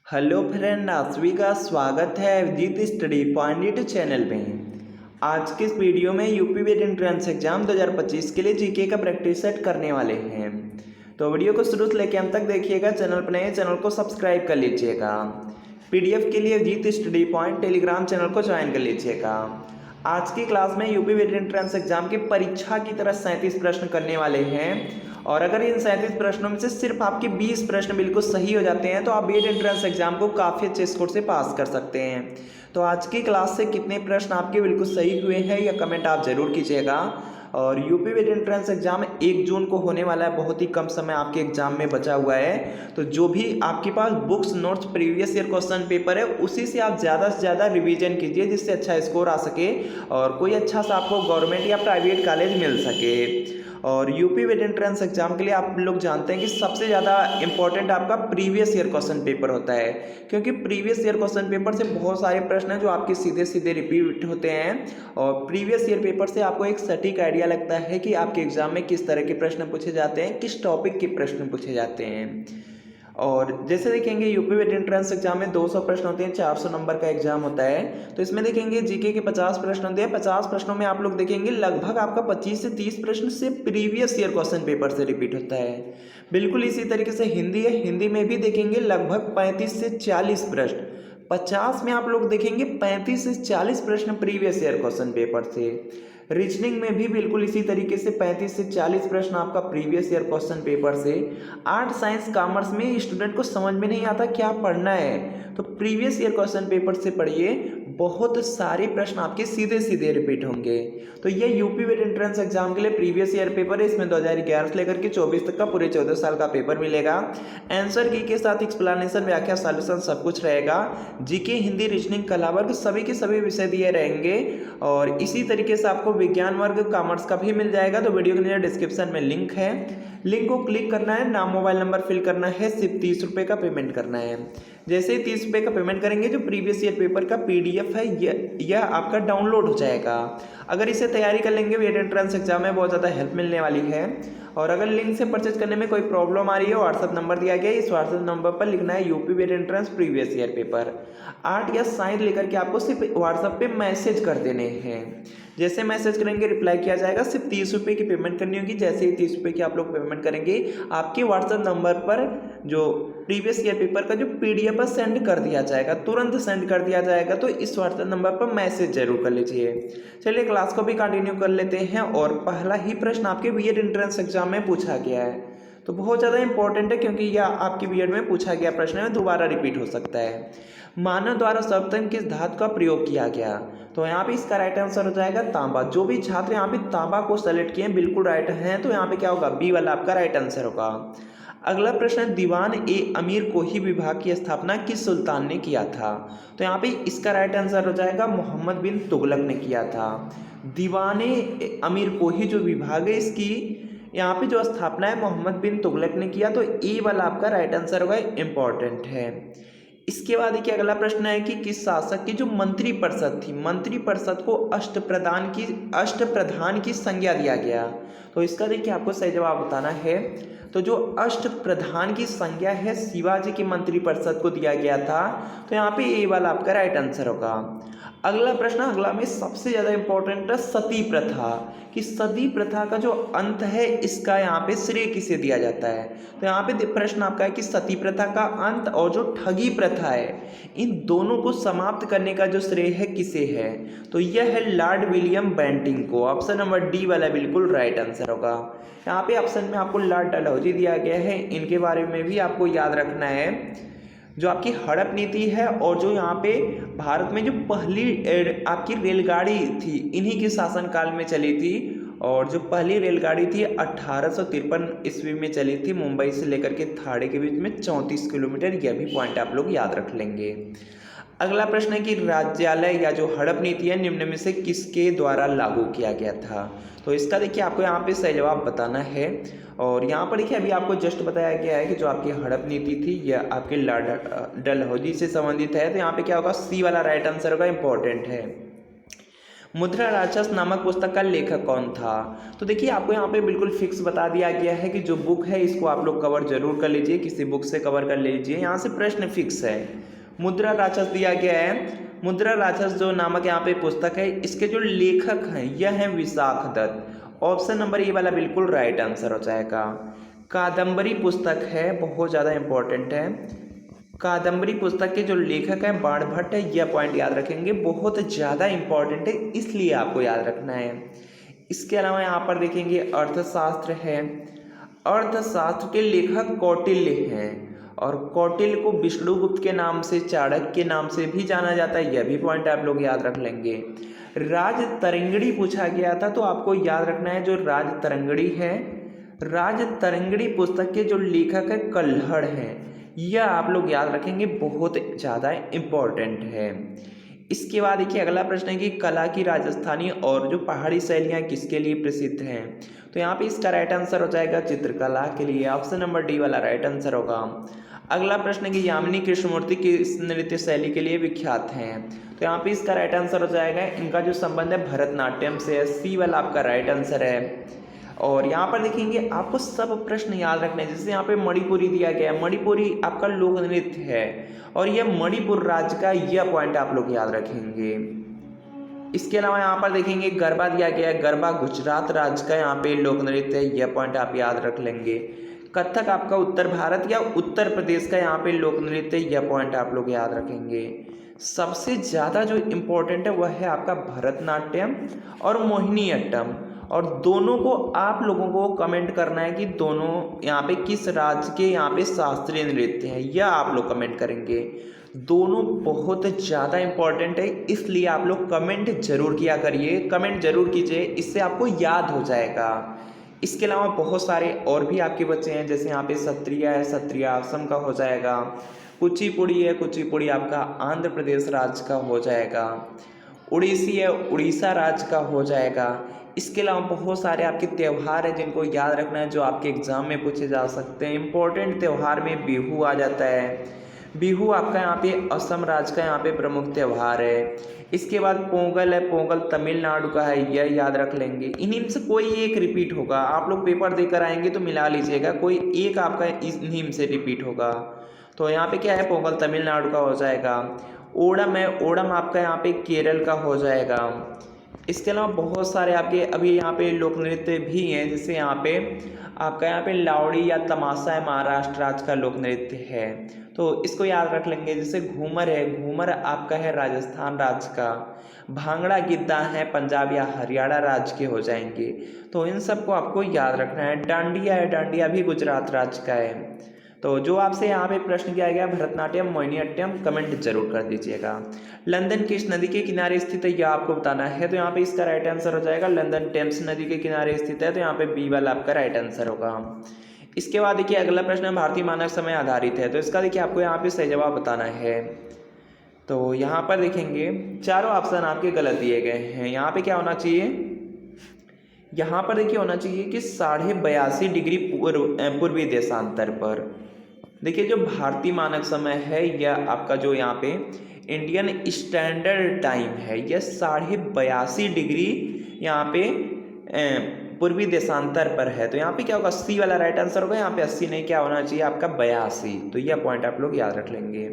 Hello friend, आप सभी का स्वागत है अभिजीत स्टडी पॉइंट चैनल में। आज के इस वीडियो में यूपी वेट एंट्रेंस एग्जाम 2025 के लिए जीके का प्रैक्टिस सेट करने वाले हैं। तो वीडियो को शुरू से लेकर अंत तक देखिएगा। चैनल पर नए चैनल को सब्सक्राइब कर लीजिएगा। पीडीएफ के लिए Abhijeet study point Telegram channel को ज्वाइन कर लीजिएगा। आज की क्लास में यूपी वेट एंट्रेंस एग्जाम की परीक्षा की तरह 37 प्रश्न करने वाले हैं। और अगर इन 37 प्रश्नों में से सिर्फ आपके 20 प्रश्न बिल्कुल सही हो जाते हैं तो आप वेट एंट्रेंस एग्जाम को काफ़ी अच्छे स्कोर से पास कर सकते हैं। तो आज की क्लास से कितने प्रश्न आपके बिल्कुल सही हुए हैं या कमेंट आप जरूर कीजिएगा। और यूपी वेट एंट्रेंस एग्जाम 1 जून को होने वाला है, बहुत ही कम समय आपके एग्जाम में बचा हुआ है। तो जो भी आपके पास books notes previous year question paper है उसी से आप ज़्यादा से ज़्यादा रिवीजन कीजिए, जिससे अच्छा स्कोर आ सके और कोई अच्छा सा आपको गवर्नमेंट या प्राइवेट कॉलेज मिल सके। और यूपी वेट एंट्रेंस एग्जाम के लिए आप लोग जानते हैं कि सबसे ज़्यादा इंपॉर्टेंट आपका प्रीवियस ईयर क्वेश्चन पेपर होता है, क्योंकि प्रीवियस ईयर क्वेश्चन पेपर से बहुत सारे प्रश्न हैं जो आपके सीधे सीधे रिपीट होते हैं। और प्रीवियस ईयर पेपर से आपको एक सटीक आइडिया लगता है कि आपके एग्जाम में किस तरह के प्रश्न पूछे जाते हैं, किस टॉपिक के प्रश्न पूछे जाते हैं। और जैसे देखेंगे यूपी वेट एंट्रेंस एग्जाम में 200 प्रश्न होते हैं, 400 नंबर का एग्जाम होता है। तो इसमें देखेंगे जीके के 50 प्रश्न होते हैं। 50 प्रश्नों में आप लोग देखेंगे लगभग आपका 25 से 30 प्रश्न से प्रीवियस ईयर क्वेश्चन पेपर से रिपीट होता है। बिल्कुल इसी तरीके से हिंदी है, हिंदी में भी देखेंगे लगभग 35 से 40 प्रश्न। 50 में आप लोग देखेंगे 35 से 40 प्रश्न प्रीवियस ईयर क्वेश्चन पेपर से। रीजनिंग में भी बिल्कुल इसी तरीके से 35 से 40 प्रश्न आपका प्रीवियस ईयर क्वेश्चन पेपर से। आर्ट साइंस कॉमर्स में स्टूडेंट को समझ में नहीं आता क्या पढ़ना है, तो प्रीवियस ईयर क्वेश्चन पेपर से पढ़िए, बहुत सारे प्रश्न आपके सीधे सीधे रिपीट होंगे। तो ये यूपी वेट एंट्रेंस एग्जाम के लिए प्रीवियस ईयर पेपर है। इसमें 2011 से लेकर के 24 तक का पूरे 14 साल का पेपर मिलेगा। आंसर की के साथ एक्सप्लेनेशन, व्याख्या, सॉल्यूशन सब कुछ रहेगा। जीके, हिंदी, रीजनिंग, कला वर्ग सभी के सभी विषय दिए रहेंगे। और इसी तरीके से आपको विज्ञान वर्ग कॉमर्स का भी मिल जाएगा। तो वीडियो के नीचे डिस्क्रिप्शन में लिंक है, लिंक को क्लिक करना है, नाम मोबाइल नंबर फिल करना है, सिर्फ 30 रुपये का पेमेंट करना है। जैसे ही 30 रुपये का पेमेंट करेंगे जो प्रीवियस ईयर पेपर का पीडीएफ है यह आपका डाउनलोड हो जाएगा। अगर इसे तैयारी कर लेंगे वेट एंट्रेंस एग्जाम में बहुत ज़्यादा हेल्प मिलने वाली है। और अगर लिंक से परचेज करने में कोई प्रॉब्लम आ रही है, व्हाट्सअप नंबर दिया गया है, इस व्हाट्सअप नंबर पर लिखना है UP BEd entrance previous year paper. Art या साइंस लेकर के आपको सिर्फ व्हाट्सअप पे मैसेज कर देने हैं। जैसे मैसेज करेंगे रिप्लाई किया जाएगा। सिर्फ 30 रुपये की पेमेंट करनी होगी। जैसे ही 30 रुपये की आप लोग पेमेंट करेंगे आपके व्हाट्सएप नंबर पर जो प्रीवियस ईयर पेपर का जो पीडीएफ है सेंड कर दिया जाएगा, तुरंत सेंड कर दिया जाएगा। तो इस व्हाट्सएप नंबर पर मैसेज जरूर कर लीजिए। चलिए क्लास को भी कंटिन्यू कर लेते हैं। और पहला ही प्रश्न आपके बीएड एंट्रेंस एग्जाम में पूछा गया है, तो बहुत ज़्यादा इंपॉर्टेंट है क्योंकि यह आपके बीएड में पूछा गया प्रश्न है, दोबारा रिपीट हो सकता है। मानव द्वारा सर्वप्रथम किस धातु का प्रयोग किया गया? तो यहाँ पे इसका राइट आंसर हो जाएगा तांबा। जो भी छात्र यहाँ पे तांबा को सेलेक्ट किए बिल्कुल राइट हैं, तो यहाँ पे क्या होगा, बी वाला आपका राइट आंसर होगा। अगला प्रश्न है दीवान ए अमीर कोही विभाग की स्थापना किस सुल्तान ने किया था? तो यहाँ पे इसका राइट आंसर हो जाएगा मोहम्मद बिन तुगलक ने किया था। दीवान ए अमीर कोही जो विभाग है इसकी यहाँ पे जो स्थापना है मोहम्मद बिन तुगलक ने किया, तो ए वाला आपका राइट आंसर होगा, इंपॉर्टेंट है। इसके बाद देखिए अगला प्रश्न है कि किस शासक की जो मंत्री परिषद थी, मंत्री परिषद को अष्टप्रधान की संज्ञा दिया गया? तो इसका देखिए आपको सही जवाब बताना है। तो जो अष्टप्रधान की संज्ञा है शिवाजी की मंत्री परिषद को दिया गया था, तो यहाँ पे ए वाला आपका राइट आंसर होगा। अगला प्रश्न, अगला में सबसे ज़्यादा इंपॉर्टेंट है सती प्रथा, कि सती प्रथा का जो अंत है इसका यहाँ पे श्रेय किसे दिया जाता है? तो यहाँ पे प्रश्न आपका है कि सती प्रथा का अंत और जो ठगी प्रथा है इन दोनों को समाप्त करने का जो श्रेय है किसे है? तो यह है लॉर्ड विलियम बेंटिंग को। ऑप्शन नंबर डी वाला बिल्कुल राइट आंसर होगा। यहाँ पे ऑप्शन में आपको लॉर्ड डलहौजी दिया गया है, इनके बारे में भी आपको याद रखना है। जो आपकी हड़प नीति है और जो यहाँ पे भारत में जो पहली आपकी रेलगाड़ी थी इन्हीं के शासनकाल में चली थी। और जो पहली रेलगाड़ी थी 1853 ईस्वी में चली थी, मुंबई से लेकर के थाड़े के बीच में 34 किलोमीटर। यह भी पॉइंट आप लोग याद रख लेंगे। अगला प्रश्न है कि राज्यालय या जो हड़प नीति है निम्न में से किसके द्वारा लागू किया गया था? तो इसका देखिए आपको यहाँ पे सही जवाब बताना है। और यहाँ पर देखिए अभी आपको जस्ट बताया गया है कि जो आपकी हड़प नीति थी यह आपके लॉर्ड डलहौजी से संबंधित है। तो यहाँ पे क्या होगा, सी वाला राइट आंसर होगा, इंपॉर्टेंट है। मुद्रा राक्षस नामक पुस्तक का लेखक कौन था? तो देखिए आपको यहाँ पे बिल्कुल फिक्स बता दिया गया है कि जो बुक है इसको आप लोग कवर जरूर कर लीजिए, किसी बुक से कवर कर लीजिए, यहाँ से प्रश्न फिक्स है। मुद्रा राक्षस दिया गया है। मुद्रा राक्षस जो नामक यहाँ पे पुस्तक है, इसके जो लेखक हैं यह है Vishakha Datta. Option number A वाला बिल्कुल राइट आंसर हो जाएगा। कादम्बरी पुस्तक है, बहुत ज़्यादा इंपॉर्टेंट है। कादम्बरी पुस्तक के जो लेखक हैं बाणभट्ट है, यह पॉइंट याद रखेंगे, बहुत ज़्यादा इंपॉर्टेंट है, इसलिए आपको याद रखना है। इसके अलावा यहाँ पर देखेंगे अर्थशास्त्र है। अर्थशास्त्र के लेखक कौटिल्य हैं और कौटिल्य को विष्णुगुप्त के नाम से, चाणक्य के नाम से भी जाना जाता है, यह भी पॉइंट आप लोग याद रख लेंगे। राजतरंगिणी पूछा गया था, तो आपको याद रखना है जो राजतरंगिणी है, राजतरंगिणी पुस्तक के जो लेखक है कल्हड़ हैं, यह आप लोग याद रखेंगे, बहुत ज़्यादा इम्पोर्टेंट है। इसके बाद देखिए अगला प्रश्न है कि कला की राजस्थानी और जो पहाड़ी शैलियाँ किसके लिए प्रसिद्ध हैं? तो यहाँ पे इसका राइट आंसर हो जाएगा चित्रकला के लिए। ऑप्शन नंबर डी वाला राइट आंसर होगा। अगला प्रश्न है कि यामिनी कृष्णमूर्ति किस नृत्य शैली के लिए विख्यात हैं? तो यहाँ पे इसका राइट आंसर हो जाएगा, इनका जो संबंध है भरतनाट्यम से है, सी वाला आपका राइट आंसर है। और यहाँ पर देखेंगे आपको सब प्रश्न याद रखने हैं, जैसे यहाँ पे मणिपुरी दिया गया है, मणिपुरी आपका लोक नृत्य है और यह मणिपुर राज्य का, यह पॉइंट आप लोग याद रखेंगे। इसके अलावा यहाँ पर देखेंगे गरबा दिया गया है, गरबा गुजरात राज्य का यहाँ पे लोक नृत्य है, यह पॉइंट आप याद रख लेंगे। कथक आपका उत्तर भारत या उत्तर प्रदेश का यहाँ पे लोक नृत्य, यह पॉइंट आप लोग याद रखेंगे। सबसे ज़्यादा जो इम्पोर्टेंट है वह है आपका भरतनाट्यम और मोहिनीअट्टम, और दोनों को आप लोगों को कमेंट करना है कि दोनों यहाँ पे किस राज्य के यहाँ पे शास्त्रीय नृत्य हैं, यह आप लोग कमेंट करेंगे। दोनों बहुत ज़्यादा इम्पोर्टेंट है, इसलिए आप लोग कमेंट जरूर किया करिए, कमेंट जरूर कीजिए, इससे आपको याद हो जाएगा। इसके अलावा बहुत सारे और भी आपके बच्चे हैं, जैसे यहाँ पे सत्रिया है, सत्रिया असम का हो जाएगा। कुचिपुड़ी है, कुचिपुड़ी आपका आंध्र प्रदेश राज्य का हो जाएगा। उड़ीसी है, उड़ीसा राज्य का हो जाएगा। इसके अलावा बहुत सारे आपके त्यौहार हैं जिनको याद रखना है, जो आपके एग्जाम में पूछे जा सकते हैं। इंपॉर्टेंट त्यौहार में बिहू आ जाता है, बिहू आपका यहाँ पे असम राज्य का यहाँ पे प्रमुख त्यौहार है। इसके बाद पोंगल है, पोंगल तमिलनाडु का है, यह याद रख लेंगे। इन्हीं में से कोई एक रिपीट होगा, आप लोग पेपर देकर आएंगे तो मिला लीजिएगा, कोई एक आपका इन्हीं में से रिपीट होगा। तो यहाँ पे क्या है, पोंगल तमिलनाडु का हो जाएगा। ओणम है, ओणम आपका यहाँ पे केरल का हो जाएगा। इसके अलावा बहुत सारे आपके अभी यहाँ पे लोक नृत्य भी हैं, जैसे यहाँ पे आपका यहाँ पे लावड़ी या तमाशा है, महाराष्ट्र राज्य का लोक नृत्य है, तो इसको याद रख लेंगे। जैसे घूमर है, घूमर आपका है राजस्थान राज्य का। भांगड़ा गिद्दा है, पंजाब या हरियाणा राज्य के हो जाएंगे, तो इन सबको आपको याद रखना है। डांडिया है, डांडिया भी गुजरात राज्य का है। तो जो आपसे यहाँ पे प्रश्न किया गया भरतनाट्यम मोहिनीअट्टम, कमेंट जरूर कर दीजिएगा। लंदन किस नदी के किनारे स्थित है, यह आपको बताना है, तो यहाँ पे इसका राइट आंसर हो जाएगा लंदन टेम्स नदी के किनारे स्थित है, तो यहाँ पे बी वाला आपका राइट आंसर होगा। इसके बाद देखिए अगला प्रश्न भारतीय मानक समय आधारित है, तो इसका देखिए आपको यहाँ पे सही जवाब बताना है। तो यहाँ पर देखेंगे चारों ऑप्शन आपके गलत दिए गए हैं। यहाँ पे क्या होना चाहिए, यहाँ पर देखिए होना चाहिए कि 82.5 डिग्री पूर्वी देशांतर पर। देखिए जो भारतीय मानक समय है, यह आपका जो यहाँ पे इंडियन स्टैंडर्ड टाइम है, यह 82.5 डिग्री यहाँ पे पूर्वी देशांतर पर है, तो यहाँ पे क्या होगा, सी वाला राइट आंसर होगा। यहाँ पे 80 नहीं, क्या होना चाहिए आपका 82, तो यह पॉइंट आप लोग याद रख लेंगे।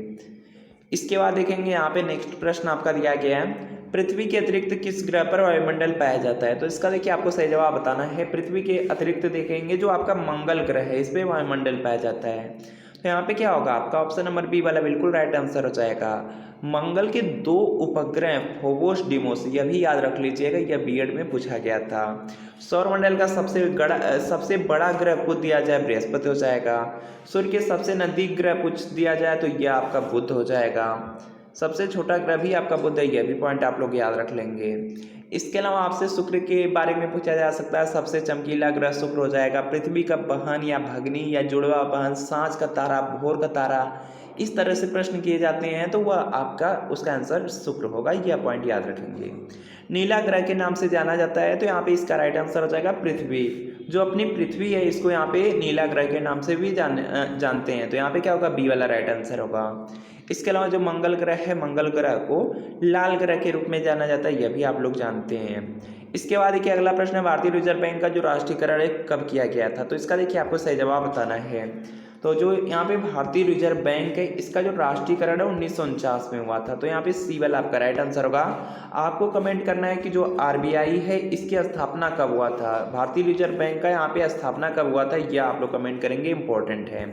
इसके बाद देखेंगे यहाँ पे नेक्स्ट प्रश्न आपका दिया गया है, पृथ्वी के अतिरिक्त किस ग्रह पर वायुमंडल पाया जाता है, तो इसका देखिए आपको सही जवाब बताना है। पृथ्वी के अतिरिक्त देखेंगे जो आपका मंगल ग्रह है, इस पर वायुमंडल पाया जाता है, तो यहाँ पे क्या होगा आपका ऑप्शन नंबर बी वाला बिल्कुल राइट आंसर हो जाएगा। मंगल के 2 उपग्रह फोबोस डिमोस, यह भी याद रख लीजिएगा, यह बीएड में पूछा गया था। सौरमंडल का सबसे बड़ा ग्रह पूछ दिया जाए बृहस्पति हो जाएगा। सूर्य के सबसे नजदीक ग्रह पूछ दिया जाए तो यह आपका बुध हो जाएगा। सबसे छोटा ग्रह भी आपका बुध है, यह भी पॉइंट आप लोग याद रख लेंगे। इसके अलावा आपसे शुक्र के बारे में पूछा जा सकता है, सबसे चमकीला ग्रह शुक्र हो जाएगा। पृथ्वी का बहन या भगनी या जुड़वा बहन, सांझ का तारा, भोर का तारा, इस तरह से प्रश्न किए जाते हैं, तो वह आपका उसका आंसर शुक्र होगा, यह पॉइंट याद रखेंगे। नीला ग्रह के नाम से जाना जाता है, तो यहाँ पे इसका राइट आंसर हो जाएगा पृथ्वी। जो अपनी पृथ्वी है इसको यहाँ पे नीला ग्रह के नाम से भी जानते हैं, तो यहाँ पे क्या होगा, बी वाला राइट आंसर होगा। इसके अलावा जो मंगल ग्रह है, मंगल ग्रह को लाल ग्रह के रूप में जाना जाता है, यह भी आप लोग जानते हैं। इसके बाद देखिए अगला प्रश्न है, भारतीय रिजर्व बैंक का जो राष्ट्रीयकरण है कब किया गया था, तो इसका देखिए आपको सही जवाब बताना है। तो जो यहाँ पे भारतीय रिजर्व बैंक है इसका जो राष्ट्रीयकरण है 1949 में हुआ था, तो यहाँ पे सी वाला आपका राइट आंसर होगा। आपको कमेंट करना है कि जो आरबीआई है इसकी स्थापना कब हुआ था, भारतीय रिजर्व बैंक का यहाँ पे स्थापना कब हुआ था, यह आप लोग कमेंट करेंगे, इंपॉर्टेंट है।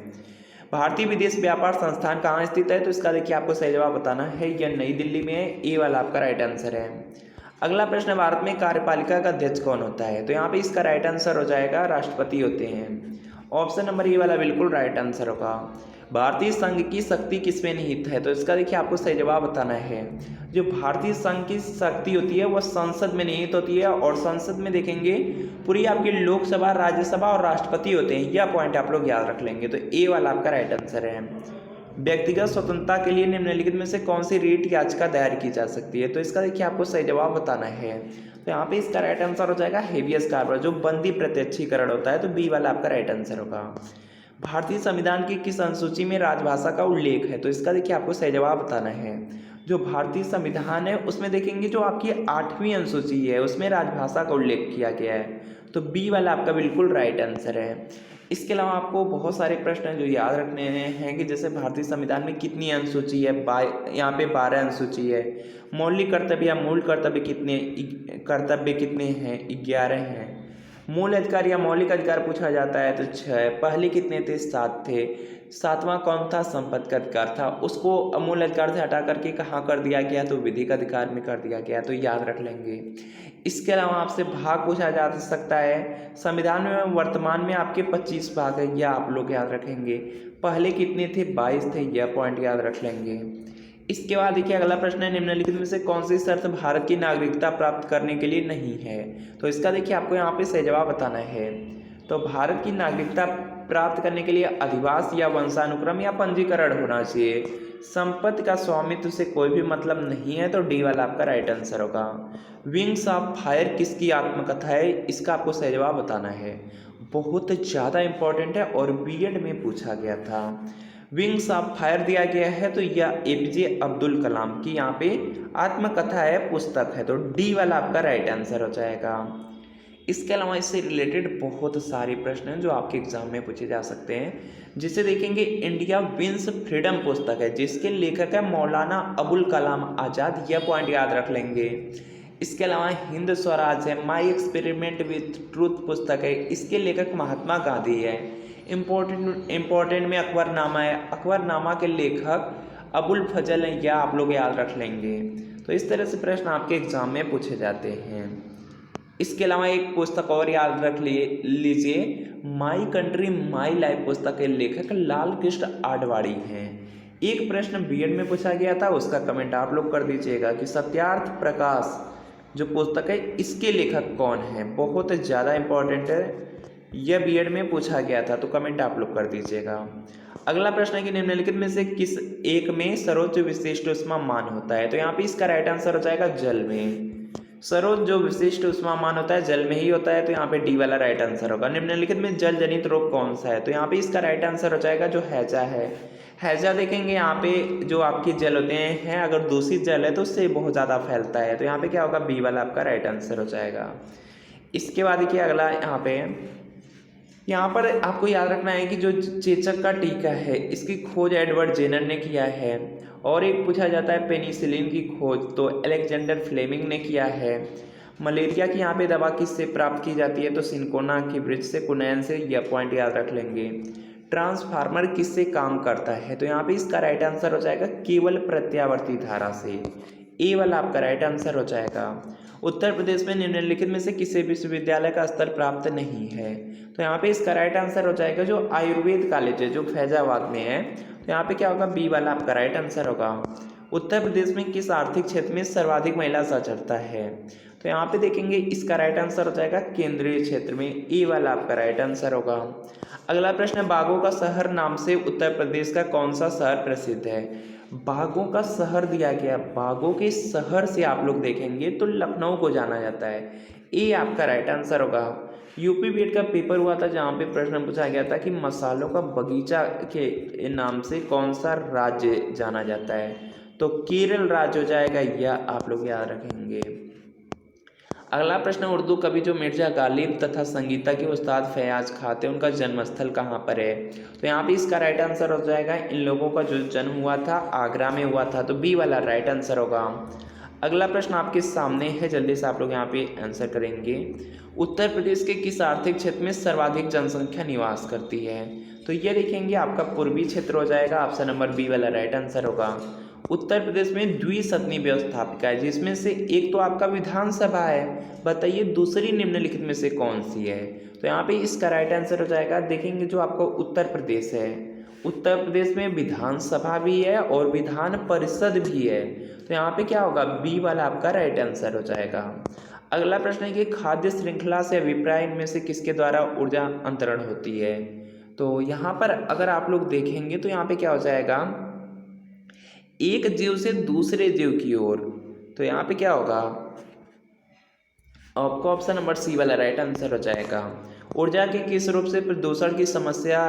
भारतीय विदेश व्यापार संस्थान कहाँ स्थित है, तो इसका देखिए आपको सही जवाब बताना है, यह नई दिल्ली में है, ए वाला आपका राइट आंसर है। अगला प्रश्न, भारत में कार्यपालिका का अध्यक्ष कौन होता है, तो यहाँ पे इसका राइट आंसर हो जाएगा राष्ट्रपति होते हैं। ऑप्शन नंबर ए वाला बिल्कुल राइट आंसर होगा। भारतीय संघ की शक्ति किसमें निहित है, तो इसका देखिए आपको सही जवाब बताना है। जो भारतीय संघ की शक्ति होती है वह संसद में निहित होती है, और संसद में देखेंगे पूरी आपकी लोकसभा, राज्यसभा और राष्ट्रपति होते हैं, यह पॉइंट आप लोग याद रख लेंगे, तो ए वाला आपका राइट आंसर है। व्यक्तिगत स्वतंत्रता के लिए निम्नलिखित में से कौन सी रीट याचिका दायर की जा सकती है, तो इसका देखिए आपको सही जवाब बताना है। तो यहाँ पे इसका राइट आंसर हो जाएगा हेबियस कॉर्पस, जो बंदी प्रत्यक्षीकरण होता है, तो बी वाला आपका राइट आंसर होगा। भारतीय संविधान की किस अनुसूची में राजभाषा का उल्लेख है, तो इसका देखिए आपको सही जवाब बताना है। जो भारतीय संविधान है उसमें देखेंगे जो आपकी 8वीं अनुसूची है उसमें राजभाषा का उल्लेख किया गया है, तो बी वाला आपका बिल्कुल राइट आंसर है। इसके अलावा आपको बहुत सारे प्रश्न हैं जो याद रखने हैं कि जैसे भारतीय संविधान में कितनी अनुसूची है, यहाँ पे 12 अनुसूची है। मौलिक कर्तव्य या मूल कर्तव्य कितने हैं, 11 हैं। मूल अधिकार या मौलिक अधिकार पूछा जाता है तो 6। पहले कितने थे, 7 थे। 7वां कौन था, संपत्ति का अधिकार था, उसको मूल अधिकार से हटा करके कहाँ कर दिया गया, तो विधिक अधिकार में कर दिया गया, तो याद रख लेंगे। इसके अलावा आपसे भाग पूछा जा सकता है, संविधान में वर्तमान में आपके 25 भाग है, यह आप लोग याद रखेंगे। पहले कितने थे, 22 थे, यह पॉइंट याद रख लेंगे। इसके बाद देखिए अगला प्रश्न है, निम्नलिखित में से कौन सी शर्त भारत की नागरिकता प्राप्त करने के लिए नहीं है, तो इसका देखिए आपको यहाँ पे सही जवाब बताना है। तो भारत की नागरिकता प्राप्त करने के लिए अधिवास या वंशानुक्रम या पंजीकरण होना चाहिए। संपत्ति का स्वामित्व से कोई भी मतलब नहीं है, तो डी वाला आपका राइट आंसर होगा। विंग्स ऑफ फायर किसकी आत्मकथा है, इसका आपको सही जवाब बताना है। बहुत ज़्यादा इंपॉर्टेंट है और बीएड में पूछा गया था। विंग्स ऑफ फायर दिया गया है तो यह एपीजे अब्दुल कलाम की यहाँ पे आत्मकथा है, पुस्तक है, तो डी वाला आपका राइट आंसर हो जाएगा। इसके अलावा इससे रिलेटेड बहुत सारे प्रश्न हैं जो आपके एग्जाम में पूछे जा सकते हैं, जिसे देखेंगे इंडिया विंस फ्रीडम पुस्तक है जिसके लेखक है मौलाना अबुल कलाम आज़ाद, यह पॉइंट याद रख लेंगे। इसके अलावा हिंद स्वराज है, माई एक्सपेरिमेंट विथ ट्रूथ पुस्तक है, इसके लेखक महात्मा गांधी है। इम्पोर्टेंट में अकबरनामा है, अकबरनामा के लेखक अबुल फजल हैं, यह आप लोग याद रख लेंगे। तो इस तरह से प्रश्न आपके एग्जाम में पूछे जाते हैं। इसके अलावा एक पुस्तक और याद रख लीजिए, माई कंट्री माई लाइफ पुस्तक के लेखक लाल कृष्ण आडवाणी हैं। एक प्रश्न बीएड में पूछा गया था, उसका कमेंट आप लोग कर दीजिएगा कि सत्यार्थ प्रकाश जो पुस्तक है इसके लेखक कौन है, बहुत ज़्यादा इंपॉर्टेंट है, यह बीएड में पूछा गया था, तो कमेंट आप लोग कर दीजिएगा। अगला प्रश्न है कि निम्नलिखित में से किस एक में सर्वोच्च विशिष्ट ऊष्मामान होता है, तो यहाँ पे इसका राइट आंसर हो जाएगा जल में। सर्वोच्च जो विशिष्ट ऊष्मामान होता है जल में ही होता है, तो यहाँ पे डी वाला राइट आंसर होगा। निम्नलिखित में जल जनित रोग कौन सा है, तो यहाँ पे इसका राइट आंसर हो जाएगा जो हैजा है। हैजा देखेंगे यहाँ पे जो आपके जल होते हैं अगर दूषित जल है तो उससे बहुत ज़्यादा फैलता है, तो यहाँ पे क्या होगा, बी वाला आपका राइट आंसर हो जाएगा। इसके बाद देखिए अगला यहाँ पर आपको याद रखना है कि जो चेचक का टीका है इसकी खोज एडवर्ड जेनर ने किया है, और एक पूछा जाता है पेनिसिलिन की खोज तो अलेक्जेंडर फ्लेमिंग ने किया है। मलेरिया की यहाँ पे दवा किससे प्राप्त की जाती है, तो सिंकोना की वृक्ष से, कुनैन से, यह पॉइंट याद रख लेंगे। ट्रांसफार्मर किससे काम करता है, तो यहाँ पे इसका राइट आंसर हो जाएगा केवल प्रत्यावर्ती धारा से, ए वाला आपका राइट आंसर हो जाएगा। उत्तर प्रदेश में निम्नलिखित में से किसी विश्वविद्यालय का स्तर प्राप्त नहीं है, तो यहाँ पे इसका राइट आंसर हो जाएगा जो आयुर्वेद कॉलेज है जो फैजाबाद में है, तो यहाँ पे क्या होगा, बी वाला आपका राइट आंसर होगा। उत्तर प्रदेश में किस आर्थिक क्षेत्र में सर्वाधिक महिला साक्षरता है, तो यहाँ पे देखेंगे इसका राइट आंसर हो जाएगा केंद्रीय क्षेत्र में, ए वाला आपका राइट आंसर होगा। अगला प्रश्न है, बाघों का शहर नाम से उत्तर प्रदेश का कौन सा शहर प्रसिद्ध है। बाघों का शहर दिया गया, बाघों के शहर से आप लोग देखेंगे तो लखनऊ को जाना जाता है, ए आपका राइट आंसर होगा। यूपी बीएड का पेपर हुआ था जहाँ पे प्रश्न पूछा गया था कि मसालों का बगीचा के नाम से कौन सा राज्य जाना जाता है। तो केरल राज्य हो जाएगा, यह आप लोग याद रखेंगे। अगला प्रश्न, उर्दू कवि जो मिर्जा गालिब तथा संगीता के उस्ताद फयाज खां थे, उनका जन्मस्थल कहाँ पर है। तो यहाँ पे इसका राइट आंसर हो जाएगा, इन लोगों का जो जन्म हुआ था आगरा में हुआ था। तो बी वाला राइट आंसर होगा। अगला प्रश्न आपके सामने है, जल्दी से आप लोग यहाँ पे आंसर करेंगे। उत्तर प्रदेश के किस आर्थिक क्षेत्र में सर्वाधिक जनसंख्या निवास करती है। तो ये देखेंगे आपका पूर्वी क्षेत्र हो जाएगा, ऑप्शन नंबर बी वाला राइट आंसर होगा। उत्तर प्रदेश में द्विसदनी व्यवस्थापिका है, जिसमें से एक तो आपका विधानसभा है, बताइए दूसरी निम्नलिखित में से कौन सी है। तो यहाँ पे इसका राइट आंसर हो जाएगा, देखेंगे जो आपका उत्तर प्रदेश है, उत्तर प्रदेश में विधानसभा भी है और विधान परिषद भी है। तो यहाँ पे क्या होगा, बी वाला आपका राइट आंसर हो जाएगा। अगला प्रश्न है कि खाद्य श्रृंखला से अभिप्राय इनमें से किसके द्वारा ऊर्जा अंतरण होती है। तो यहाँ पर अगर आप लोग देखेंगे तो यहाँ पे क्या हो जाएगा, एक जीव से दूसरे जीव की ओर। तो यहाँ पे क्या होगा, आपको ऑप्शन नंबर सी वाला राइट आंसर हो जाएगा। ऊर्जा के किस रूप से प्रदूषण की समस्या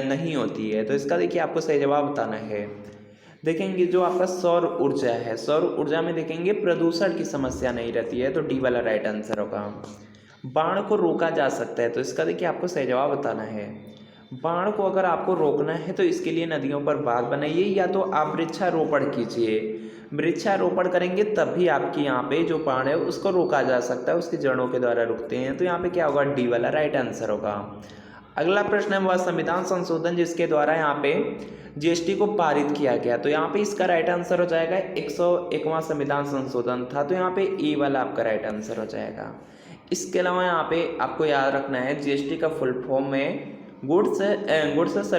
नहीं होती है। तो इसका देखिए आपको सही जवाब बताना है। देखेंगे जो आपका सौर ऊर्जा है, सौर ऊर्जा में देखेंगे प्रदूषण की समस्या नहीं रहती है। तो डी वाला राइट आंसर होगा। बाढ़ को रोका जा सकता है। तो इसका देखिए आपको सही जवाब बताना है। बाढ़ को अगर आपको रोकना है तो इसके लिए नदियों पर बांध बनाइए, या तो आप वृक्षारोपण कीजिए। वृक्षारोपण करेंगे तब भी आपके यहाँ पे जो बाढ़ है उसको रोका जा सकता है, उसकी जड़ों के द्वारा रुकते हैं। तो यहाँ पे क्या होगा, डी वाला राइट आंसर होगा। अगला प्रश्न है वह संविधान संशोधन जिसके द्वारा यहाँ पे जीएसटी को पारित किया गया। तो यहाँ पे इसका राइट आंसर हो जाएगा 101वां संविधान संशोधन था। तो यहाँ पे ए वाला आपका राइट आंसर हो जाएगा। इसके अलावा यहाँ पे आपको याद रखना है, जीएसटी का फुल फॉर्म में गुड्स एंड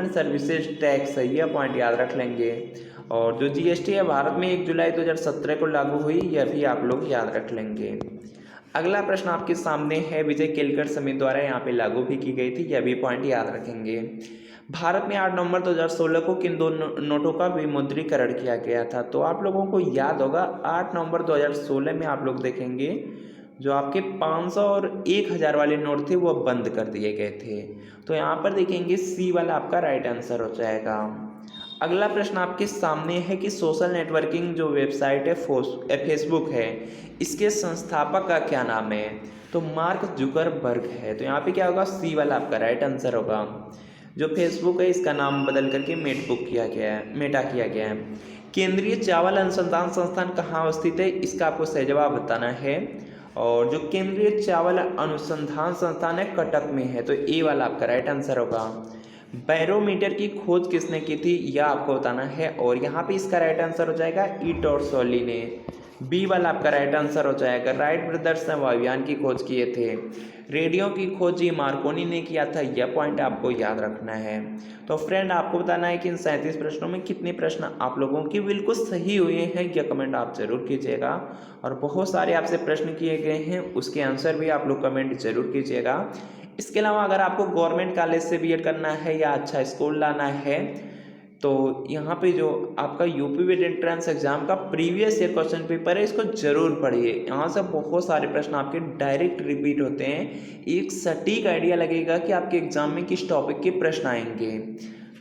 सर्विसेज टैक्स है, यह पॉइंट याद रख लेंगे। और जो जीएसटी है भारत में 1 जुलाई 2017 को लागू हुई, यह भी आप लोग याद रख लेंगे। अगला प्रश्न आपके सामने है, विजय केलकर समिति द्वारा यहाँ पे लागू भी की गई थी, यह भी पॉइंट याद रखेंगे। भारत में 8 नवंबर 2016 को किन दो नोटों का विमुद्रीकरण किया गया था। तो आप लोगों को याद होगा 8 नवंबर 2016 में आप लोग देखेंगे जो आपके 500 और 1000 वाले नोट थे वो बंद कर दिए गए थे। तो यहाँ पर देखेंगे सी वाला आपका राइट आंसर हो जाएगा। अगला प्रश्न आपके सामने है कि सोशल नेटवर्किंग जो वेबसाइट है फेसबुक है, इसके संस्थापक का क्या नाम है। तो मार्क जुकरबर्ग है। तो यहाँ पे क्या होगा, सी वाला आपका राइट आंसर होगा। जो फेसबुक है इसका नाम बदल करके मेटा किया गया है। केंद्रीय चावल अनुसंधान संस्थान कहाँ स्थित है, इसका आपको सही जवाब बताना है। और जो केंद्रीय चावल अनुसंधान संस्थान है कटक में है। तो ए वाला आपका राइट आंसर होगा। बैरोमीटर की खोज किसने की थी, यह आपको बताना है। और यहाँ पे इसका राइट आंसर हो जाएगा टॉर्सोली ने। बी वाला आपका राइट आंसर हो जाएगा। राइट ब्रदर्स ने वायुयान की खोज किए थे। रेडियो की खोज मार्कोनी ने किया था, यह पॉइंट आपको याद रखना है। तो फ्रेंड आपको बताना है कि इन 37 प्रश्नों में कितने प्रश्न आप लोगों की बिल्कुल सही हुए हैं, यह कमेंट आप जरूर कीजिएगा। और बहुत सारे आपसे प्रश्न किए गए हैं, उसके आंसर भी आप लोग कमेंट जरूर कीजिएगा। इसके अलावा अगर आपको गवर्नमेंट कॉलेज से बीएड करना है या अच्छा स्कूल लाना है, तो यहाँ पे जो आपका यूपी बीएड एंट्रेंस एग्जाम का प्रीवियस ईयर क्वेश्चन पेपर है, इसको जरूर पढ़िए। यहाँ से बहुत सारे प्रश्न आपके डायरेक्ट रिपीट होते हैं, एक सटीक आइडिया लगेगा कि आपके एग्जाम में किस टॉपिक के प्रश्न आएंगे।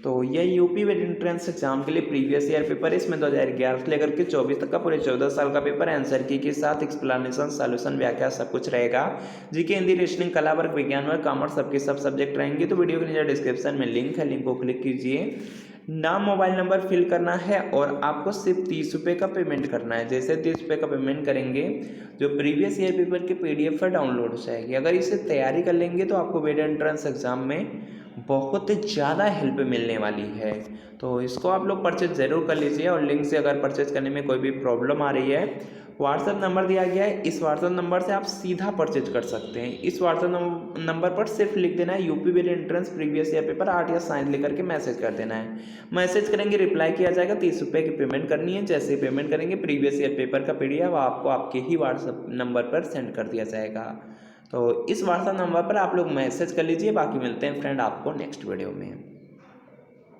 तो यह यूपी बीएड एंट्रेंस एग्जाम के लिए प्रीवियस ईयर पेपर है। इसमें 2011 से लेकर के 24 तक का पूरे 14 साल का पेपर आंसर की के साथ एक्सप्लेनेशन, सॉल्यूशन, व्याख्या सब कुछ रहेगा। जीके, हिंदी, रीजनिंग, कला वर्ग, विज्ञान वर्ग, कॉमर्स सबके सब सब्जेक्ट रहेंगे। तो वीडियो के नीचे डिस्क्रिप्शन में लिंक है, लिंक को क्लिक कीजिए। नाम, मोबाइल नंबर फिल करना है और आपको सिर्फ 30 रुपये का पेमेंट करना है। जैसे 30 रुपये का पेमेंट करेंगे जो प्रीवियस ईयर पेपर के PDF पर डाउनलोड हो जाएगी। अगर इसे तैयारी कर लेंगे तो आपको बीएड एंट्रेंस एग्जाम में बहुत ज़्यादा हेल्प मिलने वाली है। तो इसको आप लोग परचेज ज़रूर कर लीजिए। और लिंक से अगर परचेज करने में कोई भी प्रॉब्लम आ रही है, व्हाट्सएप नंबर दिया गया है, इस व्हाट्सएप नंबर से आप सीधा परचेज कर सकते हैं। इस व्हाट्सएप नंबर पर सिर्फ लिख देना है UP BEd entrance previous year paper 8 या साइंस लेकर के मैसेज कर देना है। मैसेज करेंगे, रिप्लाई किया जाएगा। 30 रुपये की पेमेंट करनी है। जैसे ही पेमेंट करेंगे प्रीवियस ईयर पेपर का PDF आपको आपके ही व्हाट्सएप नंबर पर सेंड कर दिया जाएगा। तो इस व्हाट्सएप नंबर पर आप लोग मैसेज कर लीजिए। बाकी मिलते हैं फ्रेंड आपको नेक्स्ट वीडियो में।